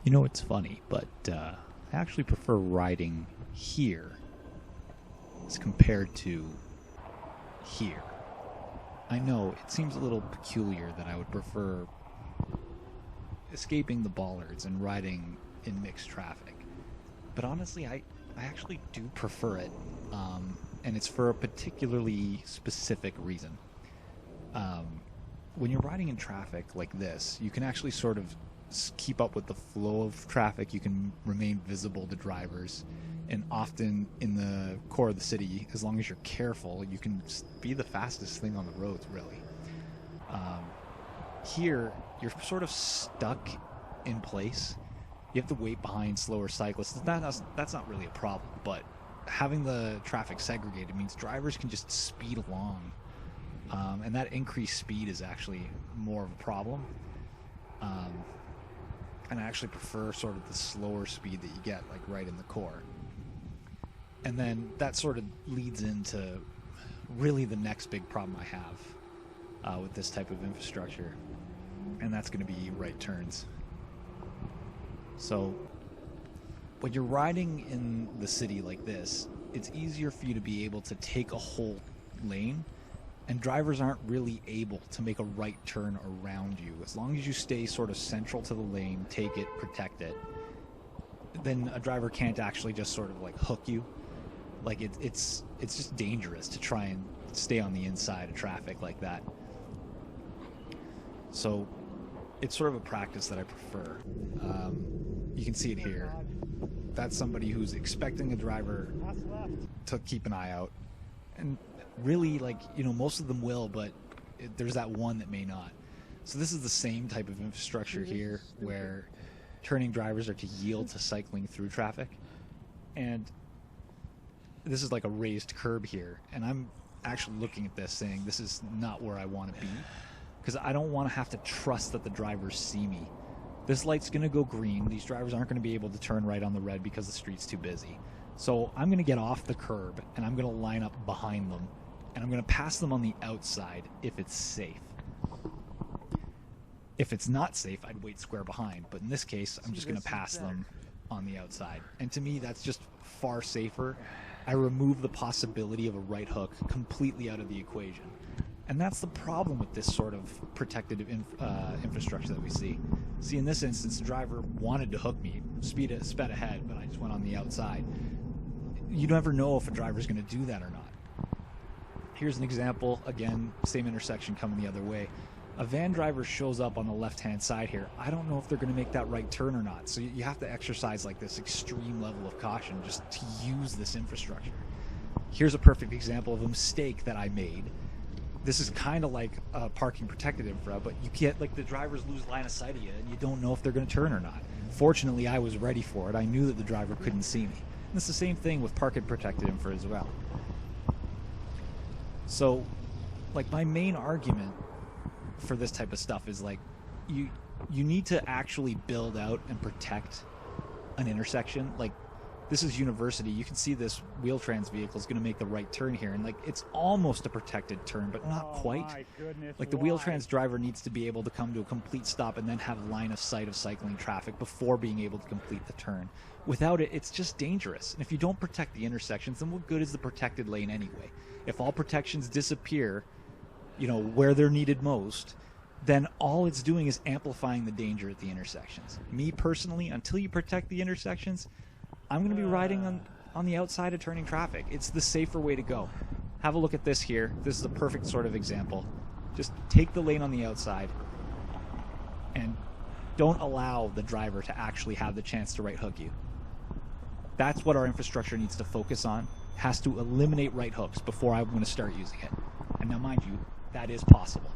You know, it's funny, but I actually prefer riding here as compared to here. I know it seems a little peculiar that I would prefer escaping the bollards and riding in mixed traffic, but honestly, I actually do prefer it, and it's for a particularly specific reason. When you're riding in traffic like this, you can actually sort of keep up with the flow of traffic. You can remain visible to drivers, and often in the core of the city, as long as you're careful, you can be the fastest thing on the roads, really. Here, you're sort of stuck in place. You have to wait behind slower cyclists. That's not really a problem, but having the traffic segregated means drivers can just speed along, and that increased speed is actually more of a problem. And I actually prefer sort of the slower speed that you get, like right in the core. And then that sort of leads into really the next big problem I have with this type of infrastructure, and that's going to be right turns. So when you're riding in the city like this, it's easier for you to be able to take a whole lane, and drivers aren't really able to make a right turn around you. As long as you stay sort of central to the lane, take it, protect it, then a driver can't actually just sort of like hook you. Like it's just dangerous to try and stay on the inside of traffic like that. So it's sort of a practice that I prefer. You can see it here. That's somebody who's expecting a driver to keep an eye out. And really, like, you know, most of them will, but there's that one that may not. So this is the same type of infrastructure here, where turning drivers are to yield to cycling through traffic. And this is like a raised curb here, and I'm actually looking at this saying this is not where I want to be, because I don't want to have to trust that the drivers see me. This light's going to go green. These drivers aren't going to be able to turn right on the red because the street's too busy. So I'm going to get off the curb, and I'm going to line up behind them, and I'm going to pass them on the outside if it's safe. If it's not safe, I'd wait square behind, but in this case, I'm just going to pass them on the outside. And to me, that's just far safer. I remove the possibility of a right hook completely out of the equation. And that's the problem with this sort of protected infrastructure that we see. See, in this instance, the driver wanted to hook me, sped ahead, but I just went on the outside. You never know if a driver's going to do that or not. Here's an example. Again, same intersection coming the other way. A van driver shows up on the left-hand side here. I don't know if they're going to make that right turn or not. So you have to exercise like this extreme level of caution just to use this infrastructure. Here's a perfect example of a mistake that I made. This is kind of like parking protected infra, but you can't, like, the drivers lose line of sight of you, and you don't know if they're going to turn or not. Fortunately, I was ready for it. I knew that the driver couldn't see me. And it's the same thing with parking protected infra as well. So, like, my main argument for this type of stuff is, like, you need to actually build out and protect an intersection. Like, this is University. You can see this Wheel-Trans vehicle is going to make the right turn here, and like it's almost a protected turn, but not quite. Like, the Wheel-Trans driver needs to be able to come to a complete stop and then have line of sight of cycling traffic before being able to complete the turn. Without it, it's just dangerous. And if you don't protect the intersections, then what good is the protected lane anyway? If all protections disappear, you know, where they're needed most, then all it's doing is amplifying the danger at the intersections. Me personally, until you protect the intersections, I'm going to be riding on the outside of turning traffic. It's the safer way to go. Have a look at this here. This is a perfect sort of example. Just take the lane on the outside and don't allow the driver to actually have the chance to right hook you. That's what our infrastructure needs to focus on. It has to eliminate right hooks before I'm going to start using it. And now, mind you, that is possible.